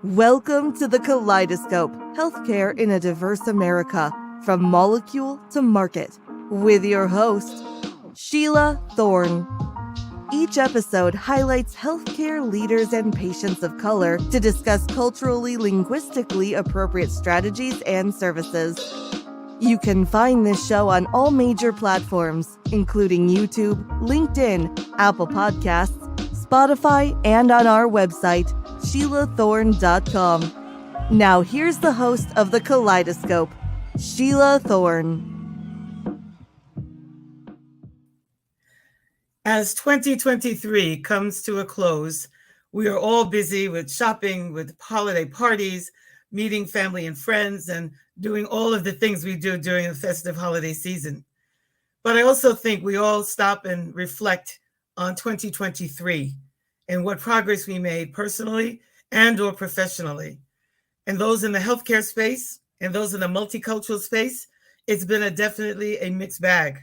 Welcome to the Kaleidoscope, Healthcare in a Diverse America, from molecule to market, with your host, Sheila Thorne. Each episode highlights healthcare leaders and patients of color to discuss culturally, linguistically appropriate strategies and services. You can find this show on all major platforms, including YouTube, LinkedIn, Apple Podcasts, Spotify, and on our website, SheilaThorne.com. Now here's the host of the Kaleidoscope, Sheila Thorne. As 2023 comes to a close, we are all busy with shopping, with holiday parties, meeting family and friends, and doing all of the things we do during the festive holiday season. But I also think we all stop and reflect on 2023 and what progress we made personally and or professionally. And those in the healthcare space and those in the multicultural space, it's been definitely a mixed bag.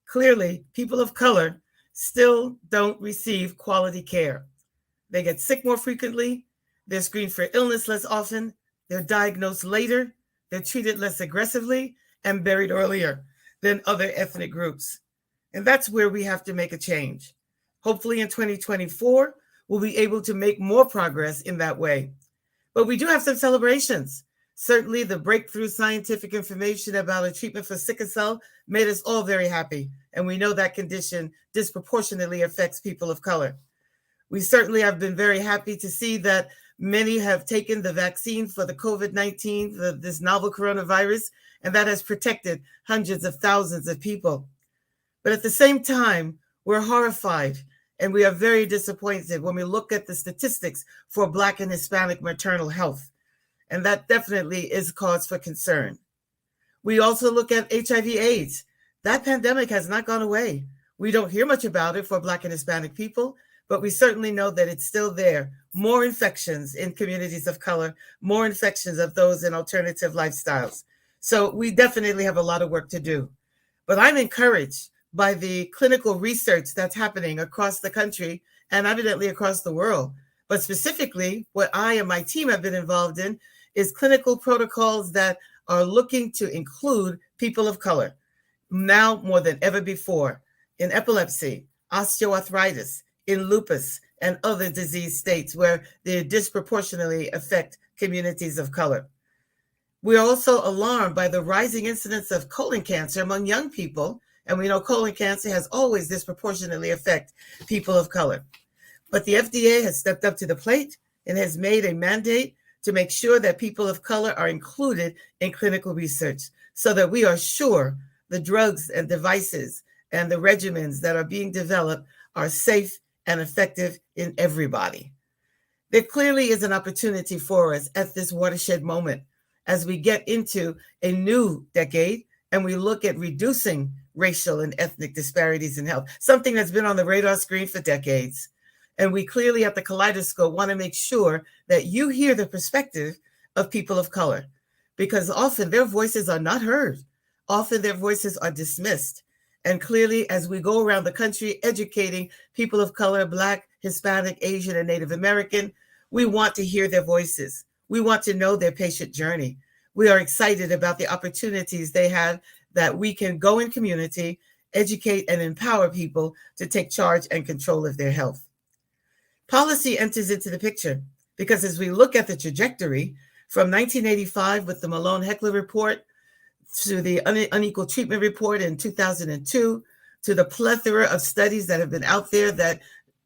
Clearly, people of color still don't receive quality care. They get sick more frequently, they're screened for illness less often, they're diagnosed later, they're treated less aggressively, and buried earlier than other ethnic groups. And that's where we have to make a change. Hopefully in 2024, we'll be able to make more progress in that way. But we do have some celebrations. Certainly the breakthrough scientific information about a treatment for sickle cell made us all very happy. And we know that condition disproportionately affects people of color. We certainly have been very happy to see that many have taken the vaccine for the COVID-19, this novel coronavirus, and that has protected hundreds of thousands of people. But at the same time, we're horrified and we are very disappointed when we look at the statistics for Black and Hispanic maternal health. And that definitely is cause for concern. We also look at HIV/AIDS. That pandemic has not gone away. We don't hear much about it for Black and Hispanic people, but we certainly know that it's still there. More infections in communities of color, more infections of those in alternative lifestyles. So we definitely have a lot of work to do. But I'm encouraged by the clinical research that's happening across the country and evidently across the world. But specifically, what I and my team have been involved in is clinical protocols that are looking to include people of color, now more than ever before, in epilepsy, osteoarthritis, in lupus, and other disease states where they disproportionately affect communities of color. We are also alarmed by the rising incidence of colon cancer among young people, and we know colon cancer has always disproportionately affected people of color. But the FDA has stepped up to the plate and has made a mandate to make sure that people of color are included in clinical research so that we are sure the drugs and devices and the regimens that are being developed are safe and effective in everybody. There clearly is an opportunity for us at this watershed moment as we get into a new decade and we look at reducing racial and ethnic disparities in health, something that's been on the radar screen for decades. And we clearly at the Kaleidoscope want to make sure that you hear the perspective of people of color, because often their voices are not heard. Often their voices are dismissed. And clearly, as we go around the country educating people of color, Black, Hispanic, Asian, and Native American, we want to hear their voices. We want to know their patient journey. We are excited about the opportunities they have that we can go in community, educate, and empower people to take charge and control of their health. Policy enters into the picture because as we look at the trajectory from 1985 with the Malone-Heckler report to the unequal treatment report in 2002, to the plethora of studies that have been out there that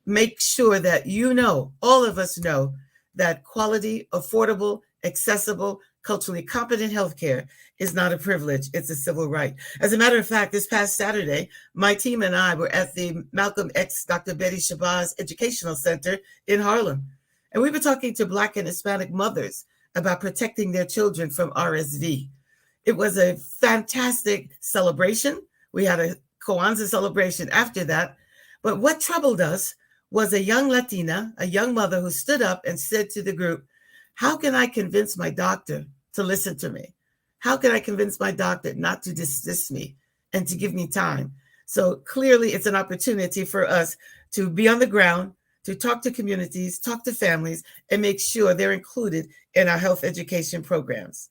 make sure that you know, all of us know, that quality, affordable, accessible, culturally competent healthcare is not a privilege, it's a civil right. As a matter of fact, this past Saturday, my team and I were at the Malcolm X Dr. Betty Shabazz Educational Center in Harlem. And we were talking to Black and Hispanic mothers about protecting their children from RSV. It was a fantastic celebration. We had a Kwanzaa celebration after that. But what troubled us was a young Latina, a young mother who stood up and said to the group, how can I convince my doctor to listen to me? How can I convince my doctor not to dismiss me and to give me time? So clearly it's an opportunity for us to be on the ground, to talk to communities, talk to families, and make sure they're included in our health education programs.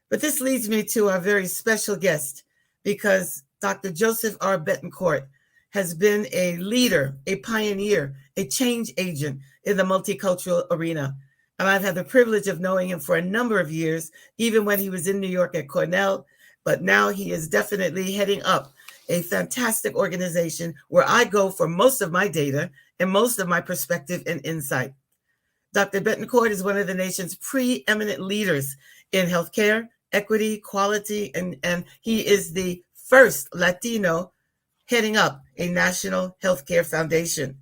But this leads me to our very special guest, because Dr. Joseph R. Betancourt has been a leader, a pioneer, a change agent in the multicultural arena. And I've had the privilege of knowing him for a number of years, even when he was in New York at Cornell. But now he is definitely heading up a fantastic organization where I go for most of my data and most of my perspective and insight. Dr. Betancourt is one of the nation's preeminent leaders in healthcare, equity, quality, and he is the first Latino heading up a national healthcare foundation.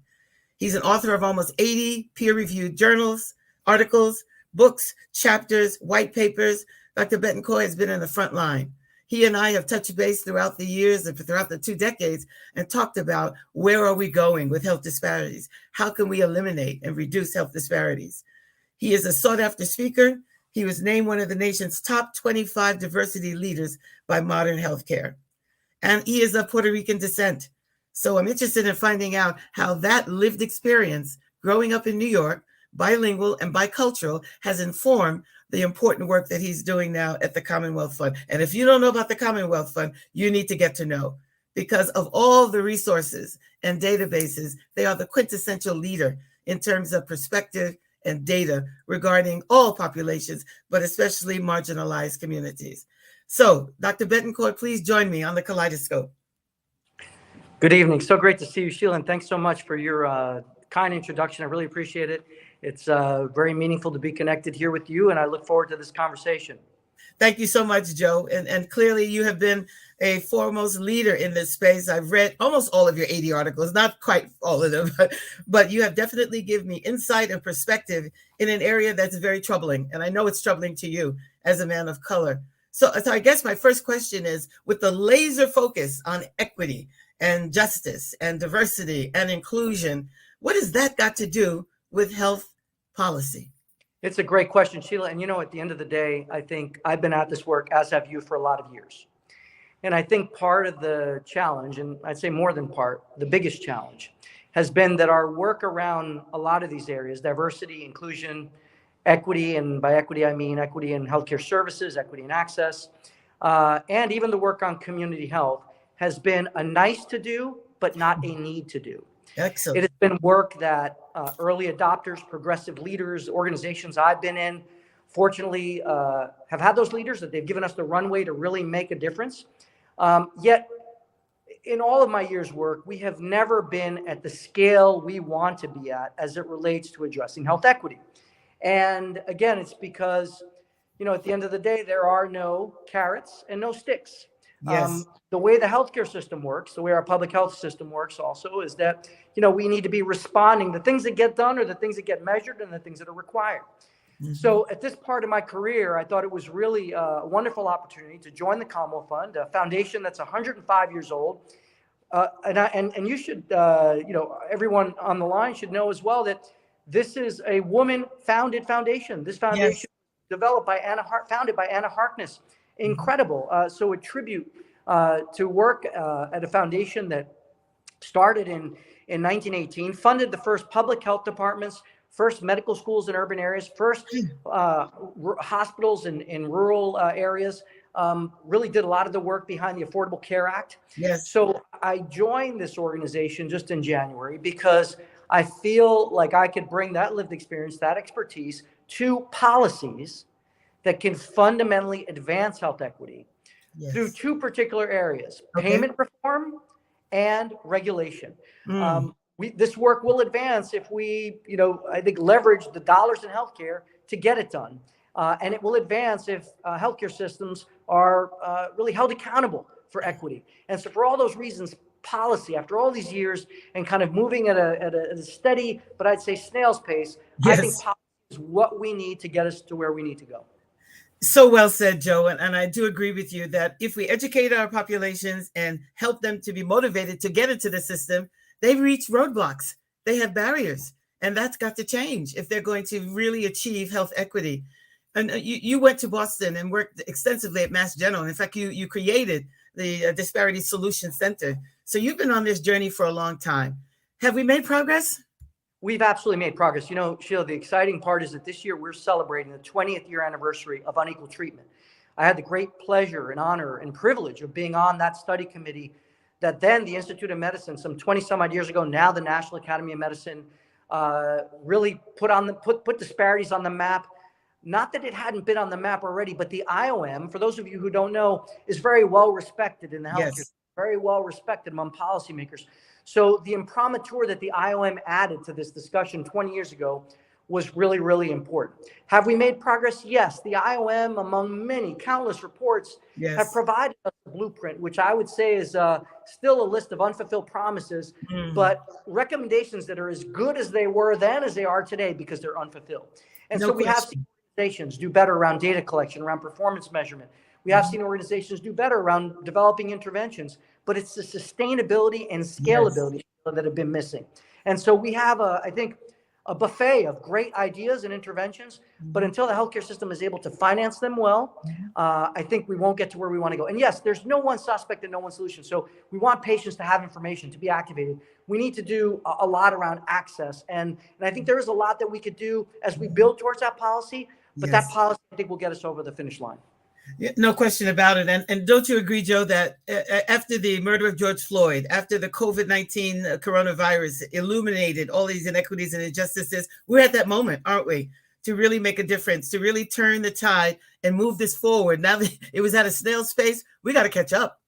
He's an author of almost 80 peer-reviewed journals, articles, books, chapters, white papers. Dr. Betancourt has been in the front line. He and I have touched base throughout the years and throughout the 2 decades and talked about where are we going with health disparities? How can we eliminate and reduce health disparities? He is a sought-after speaker. He was named one of the nation's top 25 diversity leaders by Modern Healthcare. And he is of Puerto Rican descent. So I'm interested in finding out how that lived experience growing up in New York, bilingual and bicultural, has informed the important work that he's doing now at the Commonwealth Fund. And if you don't know about the Commonwealth Fund, you need to get to know, because of all the resources and databases, they are the quintessential leader in terms of perspective and data regarding all populations, but especially marginalized communities. So, Dr. Betancourt, please join me on the Kaleidoscope. Good evening. So great to see you, Sheila, and thanks so much for your kind introduction. I really appreciate it. It's very meaningful to be connected here with you, and I look forward to this conversation. Thank you so much, Joe. And clearly you have been a foremost leader in this space. I've read almost all of your 80 articles, not quite all of them, but you have definitely given me insight and perspective in an area that's very troubling. And I know it's troubling to you as a man of color. So I guess my first question is, with the laser focus on equity and justice and diversity and inclusion, what has that got to do with health policy? It's a great question, Sheila. And at the end of the day, I think I've been at this work, as have you, for a lot of years. And I think part of the challenge, and I'd say more than part, the biggest challenge, has been that our work around a lot of these areas, diversity, inclusion, equity, and by equity, I mean equity in healthcare services, equity in access, and even the work on community health, has been a nice to do, but not a need to do. Excellent. It has been work that early adopters, progressive leaders, organizations I've been in, fortunately have had those leaders, that they've given us the runway to really make a difference. Yet, in all of my years' work, we have never been at the scale we want to be at as it relates to addressing health equity. And again, it's because, at the end of the day, there are no carrots and no sticks. Yes. The way the healthcare system works, the way our public health system works also, is that, we need to be responding. The things that get done are the things that get measured and the things that are required. Mm-hmm. So at this part of my career, I thought it was really a wonderful opportunity to join the Commonwealth Fund, a foundation that's 105 years old. And you should, everyone on the line should know as well that this is a woman-founded foundation. This foundation developed by founded by Anna Harkness. Incredible. So a tribute to work at a foundation that started in 1918, funded the first public health departments, first medical schools in urban areas, first hospitals in rural areas, really did a lot of the work behind the Affordable Care Act. Yes. So I joined this organization just in January because I feel like I could bring that lived experience, that expertise to policies that can fundamentally advance health equity through 2 particular areas, payment reform and regulation. This work will advance if we, I think, leverage the dollars in healthcare to get it done. And it will advance if healthcare systems are really held accountable for equity. And so for all those reasons, policy, after all these years and kind of moving at a steady, but I'd say snail's pace, I think policy is what we need to get us to where we need to go. So well said, Joe. And I do agree with you that if we educate our populations and help them to be motivated to get into the system, they reach roadblocks. They have barriers. And that's got to change if they're going to really achieve health equity. And you went to Boston and worked extensively at Mass General. In fact, you created the Disparity Solution Center. So you've been on this journey for a long time. Have we made progress? We've absolutely made progress. You know, Sheila, the exciting part is that this year we're celebrating the 20th year anniversary of unequal treatment. I had the great pleasure and honor and privilege of being on that study committee that then the Institute of Medicine, some 20 some odd years ago, now the National Academy of Medicine, really put disparities on the map. Not that it hadn't been on the map already, but the IOM, for those of you who don't know, is very well respected in the healthcare, Yes. very well respected among policymakers. So the imprimatur that the IOM added to this discussion 20 years ago was really, really important. Have we made progress? Yes. The IOM, among many countless reports, Yes. have provided us a blueprint, which I would say is still a list of unfulfilled promises, but recommendations that are as good as they were then as they are today because they're unfulfilled. And No so we have question. seen organizations do better around data collection, around performance measurement. We have seen organizations do better around developing interventions, but it's the sustainability and scalability that have been missing. And so we have, I think, a buffet of great ideas and interventions, but until the healthcare system is able to finance them well, I think we won't get to where we want to go. And yes, there's no one suspect and no one solution. So we want patients to have information, to be activated. We need to do a lot around access. And I think there is a lot that we could do as we build towards that policy, but that policy, I think, will get us over the finish line. Yeah, no question about it. And don't you agree, Joe, that after the murder of George Floyd, after the COVID-19 coronavirus illuminated all these inequities and injustices, we're at that moment, aren't we, to really make a difference, to really turn the tide and move this forward. Now that it was at a snail's pace, we got to catch up.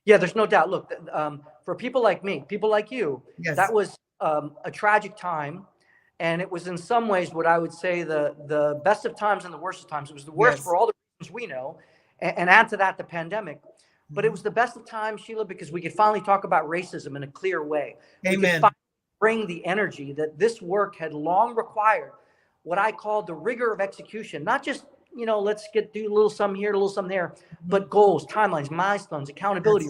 Yeah, there's no doubt. Look, for people like me, people like you, that was a tragic time. And it was in some ways what I would say the best of times and the worst of times. It was the worst for all the reasons we know, and add to that the pandemic. But it was the best of times, Sheila, because we could finally talk about racism in a clear way. Amen. We could finally bring the energy that this work had long required, what I call the rigor of execution, not just, you know, let's do a little some here, a little some there, but goals, timelines, milestones, accountability.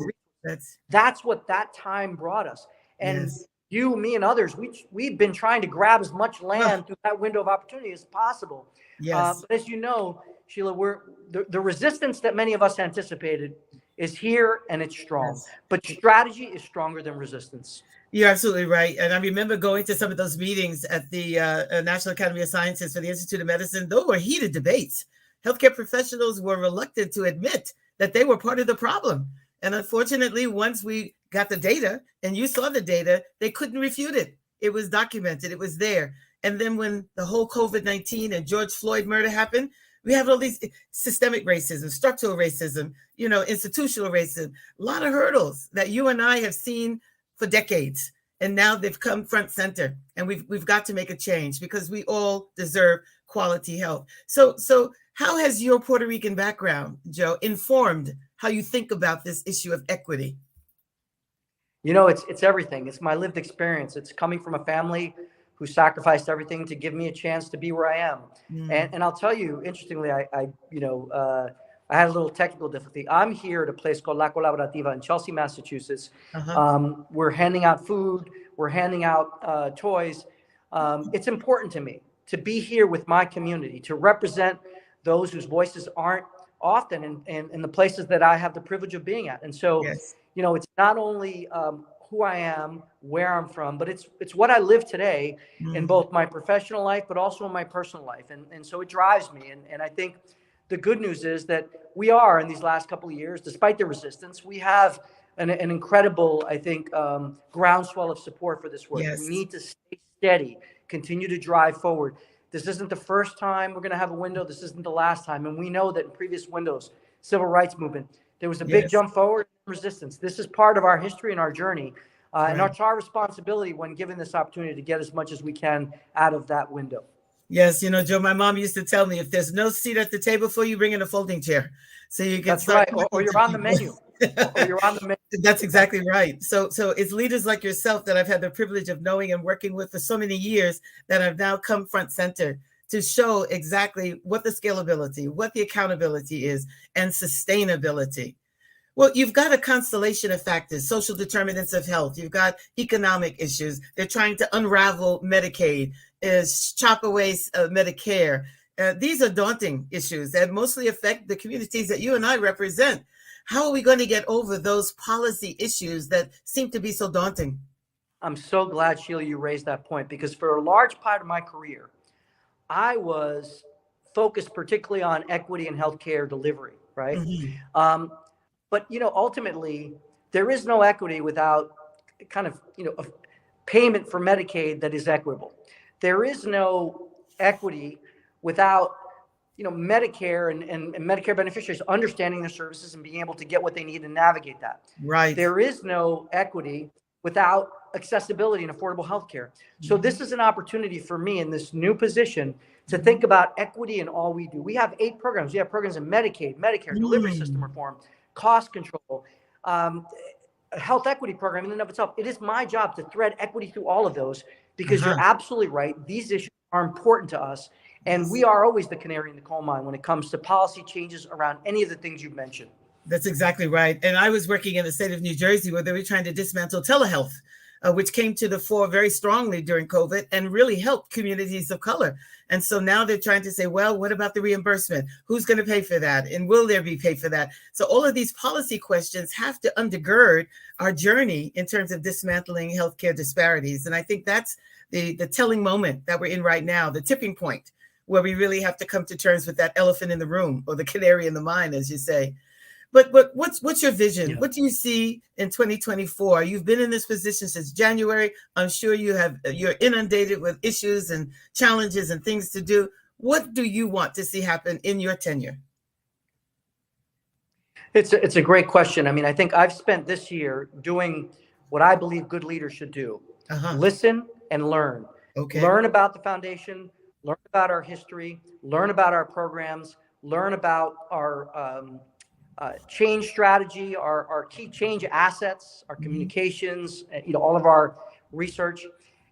That's what that time brought us. And you, me, and others, we've been trying to grab as much land through that window of opportunity as possible. But as you know, Sheila, the resistance that many of us anticipated is here and it's strong. But strategy is stronger than resistance. You're absolutely right. And I remember going to some of those meetings at the National Academy of Sciences for the Institute of Medicine. Those were heated debates. Healthcare professionals were reluctant to admit that they were part of the problem. And unfortunately, once we got the data and you saw the data, they couldn't refute it. It was documented. It was there. And then when the whole COVID-19 and George Floyd murder happened, we have all these systemic racism, structural racism, you know, institutional racism, a lot of hurdles that you and I have seen for decades. And now they've come front center, and we've got to make a change because we all deserve quality health. So how has your Puerto Rican background, Joe, informed how you think about this issue of equity? You know, it's everything. It's my lived experience. It's coming from a family who sacrificed everything to give me a chance to be where I am. And I'll tell you, interestingly, I had a little technical difficulty. I'm here at a place called La Colaborativa in Chelsea, Massachusetts. We're handing out food. We're handing out toys. It's important to me to be here with my community, to represent those whose voices aren't often in the places that I have the privilege of being at. And so, you know, it's not only who I am, where I'm from, but it's what I live today in both my professional life, but also in my personal life. And so it drives me. And I think the good news is that we are, in these last couple of years, despite the resistance, we have an incredible, I think, groundswell of support for this work. We need to stay steady, continue to drive forward. This isn't the first time we're going to have a window. This isn't the last time. And we know that in previous windows, civil rights movement, there was a big jump forward in resistance. This is part of our history and our journey. And it's our responsibility when given this opportunity to get as much as we can out of that window. Yes, you know, Joe, my mom used to tell me, if there's no seat at the table for you, bring in a folding chair. So you can start. Or you're on the menu. That's exactly right. So it's leaders like yourself that I've had the privilege of knowing and working with for so many years that have now come front center to show exactly what the scalability, what the accountability is, and sustainability. Well, you've got a constellation of factors, social determinants of health. You've got economic issues. They're trying to unravel Medicaid, chop away Medicare. These are daunting issues that mostly affect the communities that you and I represent. How are we going to get over those policy issues that seem to be so daunting? I'm so glad, Sheila, you raised that point, because for a large part of my career, I was focused particularly on equity in healthcare delivery, right? Mhm. But ultimately, there is no equity without kind of a payment for Medicaid that is equitable. There is no equity without Medicare and Medicare beneficiaries understanding their services and being able to get what they need and navigate that. Right. There is no equity without accessibility and affordable healthcare. So this is an opportunity for me in this new position to think about equity in all we do. We have 8 programs. We have programs in Medicaid, Medicare, delivery system reform, cost control, a health equity program in and of itself. It is my job to thread equity through all of those, because you're absolutely right. These issues are important to us. And we are always the canary in the coal mine when it comes to policy changes around any of the things you've mentioned. That's exactly right. And I was working in the state of New Jersey where they were trying to dismantle telehealth, which came to the fore very strongly during COVID and really helped communities of color. And so now they're trying to say, well, what about the reimbursement? Who's going to pay for that? And will there be pay for that? So all of these policy questions have to undergird our journey in terms of dismantling healthcare disparities. And I think that's the telling moment that we're in right now, the tipping point, where we really have to come to terms with that elephant in the room, or the canary in the mine, as you say. But what's your vision? Yeah. What do you see in 2024? You've been in this position since January. I'm sure you're inundated with issues and challenges and things to do. What do you want to see happen in your tenure? It's a great question. I mean, I think I've spent this year doing what I believe good leaders should do. Listen and learn. Okay. Learn about the foundation, learn about our history, learn about our programs, learn about our change strategy, our key change assets, our communications, all of our research.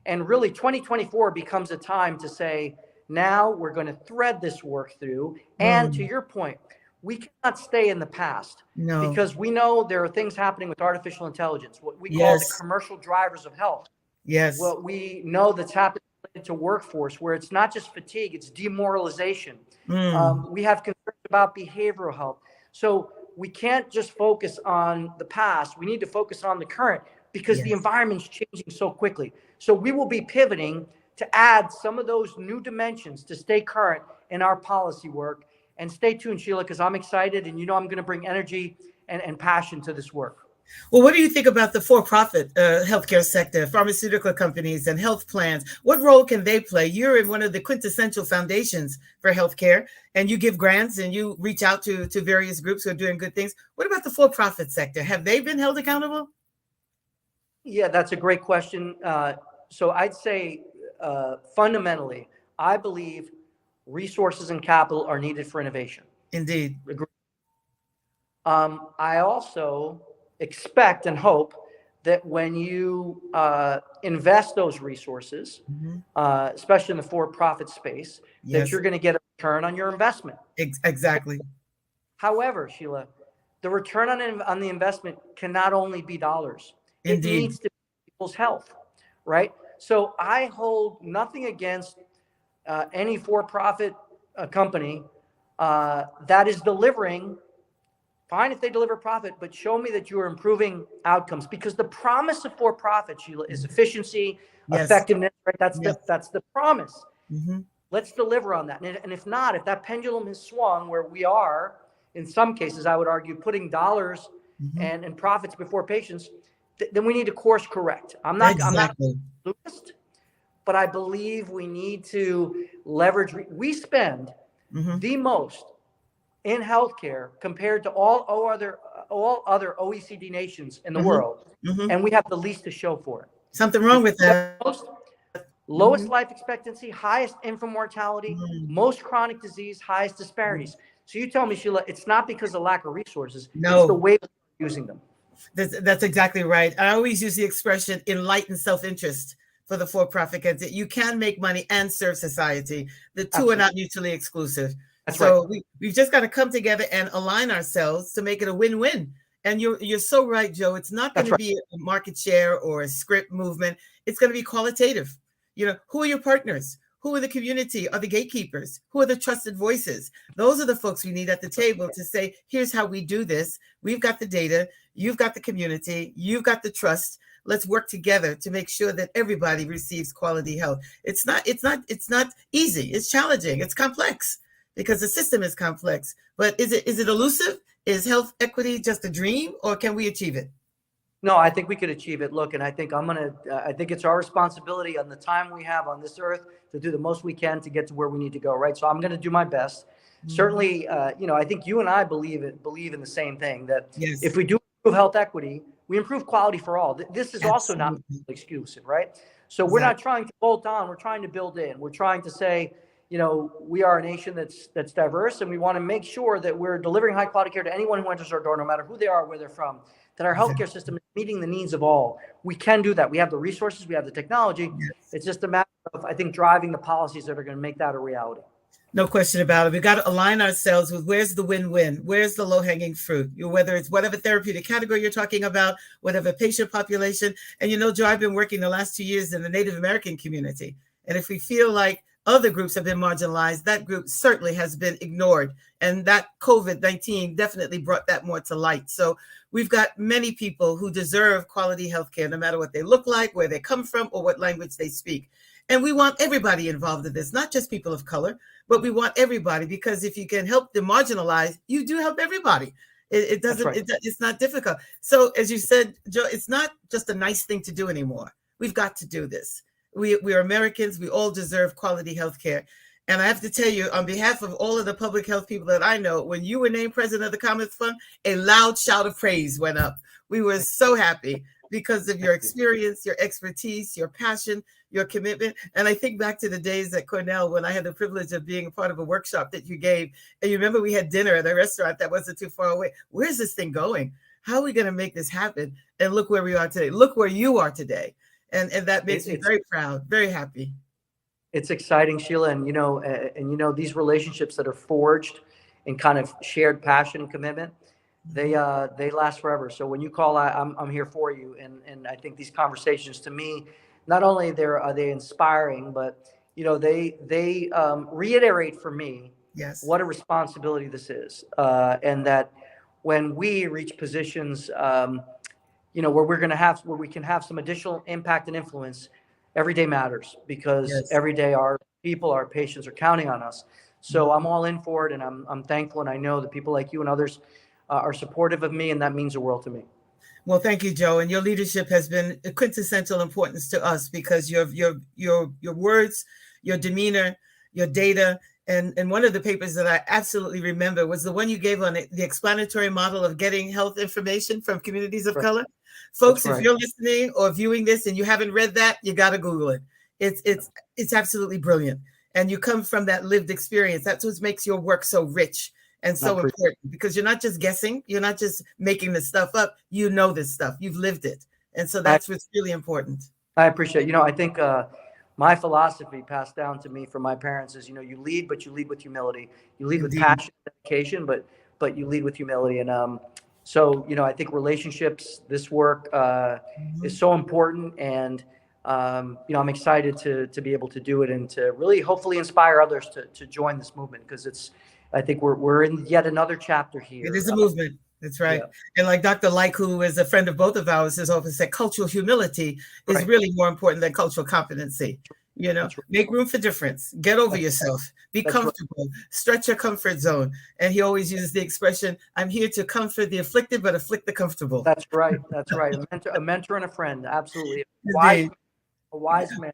And really 2024 becomes a time to say, now we're going to thread this work through. And to your point, we cannot stay in the past, because we know there are things happening with artificial intelligence, what we call the commercial drivers of health. Yes. What we know that's happening to workforce, where it's not just fatigue, it's demoralization. We have concerns about behavioral health. So we can't just focus on the past. We need to focus on the current, because the environment's changing so quickly. So we will be pivoting to add some of those new dimensions to stay current in our policy work. And stay tuned, Sheila, because I'm excited, and I'm going to bring energy and passion to this work. Well, what do you think about the for-profit healthcare sector, pharmaceutical companies and health plans? What role can they play? You're in one of the quintessential foundations for healthcare, and you give grants and you reach out to various groups who are doing good things. What about the for-profit sector? Have they been held accountable? Yeah, that's a great question. So I'd say fundamentally, I believe resources and capital are needed for innovation. Indeed. I also expect and hope that when you invest those resources, especially in the for-profit space, that you're going to get a return on your investment. Exactly. However, Sheila, the return on the investment cannot only be dollars. Indeed. It needs to be people's health, right? So I hold nothing against any for-profit company that is delivering. Fine if they deliver profit, but show me that you are improving outcomes, because the promise of for-profit, Sheila, is efficiency, effectiveness, right? That's the promise. Let's deliver on that. And if not, if that pendulum has swung where we are, in some cases, I would argue, putting dollars and profits before patients, then we need to course correct. I'm not Lucas, but I believe we need to leverage. We spend the most in healthcare compared to all other OECD nations in the world, and we have the least to show for it. Something wrong with that. Lowest life expectancy, highest infant mortality, most chronic disease, highest disparities. So you tell me, Sheila, it's not because of lack of resources. It's the way we're using them. That's exactly right. I always use the expression enlightened self-interest for the for-profit entity. You can make money and serve society. The two are not mutually exclusive. That's so right. we've just got to come together and align ourselves to make it a win-win. And you're so right, Joe. It's not going to be a market share or a script movement. It's going to be qualitative. Who are your partners? Who are the community? Are the gatekeepers? Who are the trusted voices? Those are the folks we need at the table to say, here's how we do this. We've got the data. You've got the community. You've got the trust. Let's work together to make sure that everybody receives quality health. It's not easy. It's challenging. It's complex because the system is complex. But is it elusive? Is health equity just a dream, or can we achieve it? No, I think we could achieve it. Look, and I think I think it's our responsibility on the time we have on this earth to do the most we can to get to where we need to go, right? So I'm going to do my best. Certainly, I think you and I believe in the same thing, that Yes. if we do improve health equity, we improve quality for all. This is also not exclusive, right? So we're not trying to bolt on. We're trying to build in. We're trying to say, we are a nation that's diverse, and we want to make sure that we're delivering high quality care to anyone who enters our door, no matter who they are, where they're from, that our healthcare system is meeting the needs of all. We can do that. We have the resources. We have the technology. Yes. It's just a matter of, I think, driving the policies that are going to make that a reality. No question about it. We've got to align ourselves with where's the win-win, where's the low-hanging fruit, whether it's whatever therapeutic category you're talking about, whatever patient population. And Joe, I've been working the last 2 years in the Native American community. And if we feel like other groups have been marginalized, that group certainly has been ignored. And that COVID-19 definitely brought that more to light. So we've got many people who deserve quality healthcare, no matter what they look like, where they come from, or what language they speak. And we want everybody involved in this, not just people of color, but we want everybody, because if you can help the marginalized, you do help everybody. It doesn't, right. It's not difficult. So as you said, Joe, it's not just a nice thing to do anymore. We've got to do this. We are Americans. We all deserve quality health care. And I have to tell you, on behalf of all of the public health people that I know, when you were named president of the Commonwealth Fund, a loud shout of praise went up. We were so happy because of your experience, your expertise, your passion, your commitment. And I think back to the days at Cornell when I had the privilege of being a part of a workshop that you gave. And you remember we had dinner at a restaurant that wasn't too far away. Where's this thing going? How are we going to make this happen? And look where we are today. Look where you are today. And that makes me very proud, very happy. It's exciting, Sheila. And these relationships that are forged in kind of shared passion and commitment, they last forever. So when you call, I'm here for you. And I think these conversations, to me, not only are they inspiring, but they reiterate for me what a responsibility this is, and that when we reach positions, where we can have some additional impact and influence, every day matters, because every day our people, our patients are counting on us. So I'm all in for it, and I'm thankful, and I know that people like you and others are supportive of me, and that means the world to me. Well, thank you, Joe. And your leadership has been a quintessential importance to us, because your words, your demeanor, your data, and one of the papers that I absolutely remember was the one you gave on the explanatory model of getting health information from communities of color. Folks, if you're listening or viewing this and you haven't read that, you got to Google it. It's absolutely brilliant. And you come from that lived experience. That's what makes your work so rich and so important, because you're not just guessing. You're not just making this stuff up. You know this stuff. You've lived it. And so that's what's really important. I appreciate it. I think my philosophy passed down to me from my parents is, you lead, but you lead with humility. You lead with passion, dedication, but you lead with humility. And so, I think relationships, this work is so important. And, I'm excited to be able to do it and to really hopefully inspire others to join this movement, because I think we're in yet another chapter here. It is a movement. That's right. Yeah. And like Dr. Like, who is a friend of both of ours, has often said, cultural humility is really more important than cultural competency. Make room for difference, get over yourself, be comfortable, stretch your comfort zone. And he always uses the expression, I'm here to comfort the afflicted, but afflict the comfortable. That's right. A mentor and a friend. Absolutely. A wise man.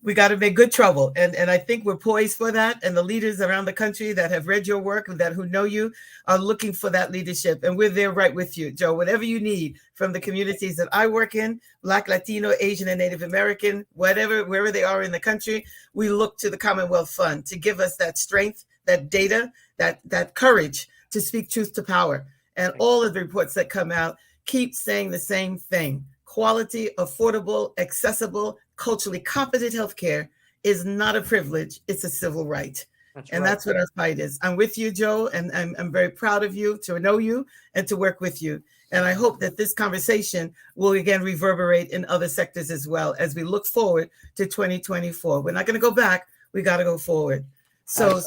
We got to make good trouble. And I think we're poised for that. And the leaders around the country that have read your work and who know you are looking for that leadership. And we're there right with you, Joe. Whatever you need from the communities that I work in, Black, Latino, Asian, and Native American, wherever they are in the country, we look to the Commonwealth Fund to give us that strength, that data, that courage to speak truth to power. And all of the reports that come out keep saying the same thing. Quality, affordable, accessible, culturally competent healthcare is not a privilege, it's a civil right. That's what our fight is. I'm with you, Joe, and I'm very proud of you, to know you and to work with you. And I hope that this conversation will again reverberate in other sectors as well as we look forward to 2024. We're not going to go back, we got to go forward. So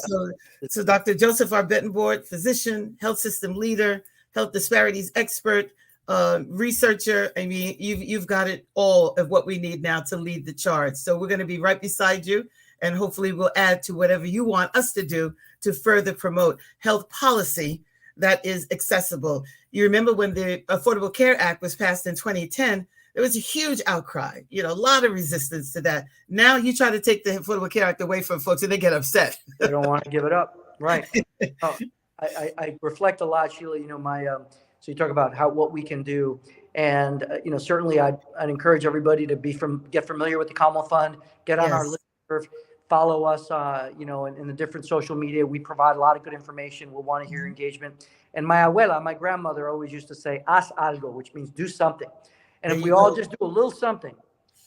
Dr. Joseph R. Betancourt, physician, health system leader, health disparities expert, researcher. I mean, you've got it all of what we need now to lead the charge. So we're going to be right beside you, and hopefully we'll add to whatever you want us to do to further promote health policy that is accessible. You remember when the Affordable Care Act was passed in 2010, there was a huge outcry, a lot of resistance to that. Now you try to take the Affordable Care Act away from folks and they get upset. They don't want to give it up. Right. I reflect a lot, Sheila, so you talk about what we can do. And, certainly I'd encourage everybody to get familiar with the Commonwealth Fund, get on our listserv, follow us, in the different social media. We provide a lot of good information. We'll want to hear engagement. And my abuela, my grandmother, always used to say, haz algo, which means do something. And if we all just do a little something,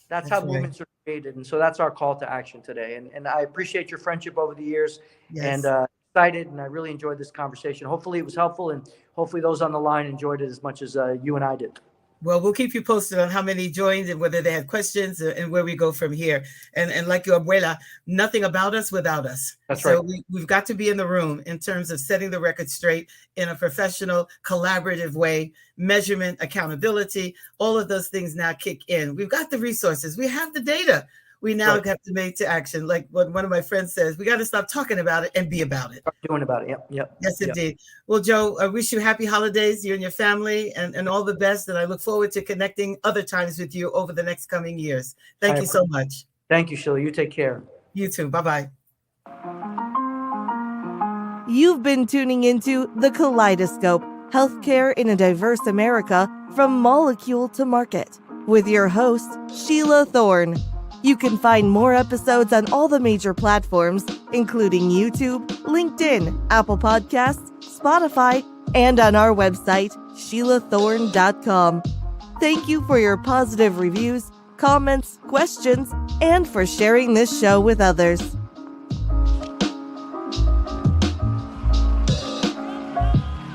that's how movements are created. And so that's our call to action today. And I appreciate your friendship over the years, and excited. And I really enjoyed this conversation. Hopefully it was helpful, and hopefully those on the line enjoyed it as much as you and I did. Well, we'll keep you posted on how many joined and whether they had questions and where we go from here. And like your abuela, nothing about us without us. That's right. So we've got to be in the room in terms of setting the record straight in a professional, collaborative way, measurement, accountability, all of those things now kick in. We've got the resources. We have the data. We now have to make to action. Like what one of my friends says, we got to stop talking about it and be about it. Start doing about it. Yep. Yes, indeed. Well, Joe, I wish you happy holidays, you and your family, and all the best. And I look forward to connecting other times with you over the next coming years. Thank you so much. Thank you, Sheila. You take care. You too. Bye-bye. You've been tuning into the Kaleidoscope, Healthcare in a Diverse America, from Molecule to Market, with your host, Sheila Thorne. You can find more episodes on all the major platforms, including YouTube, LinkedIn, Apple Podcasts, Spotify, and on our website, SheilaThorne.com. Thank you for your positive reviews, comments, questions, and for sharing this show with others.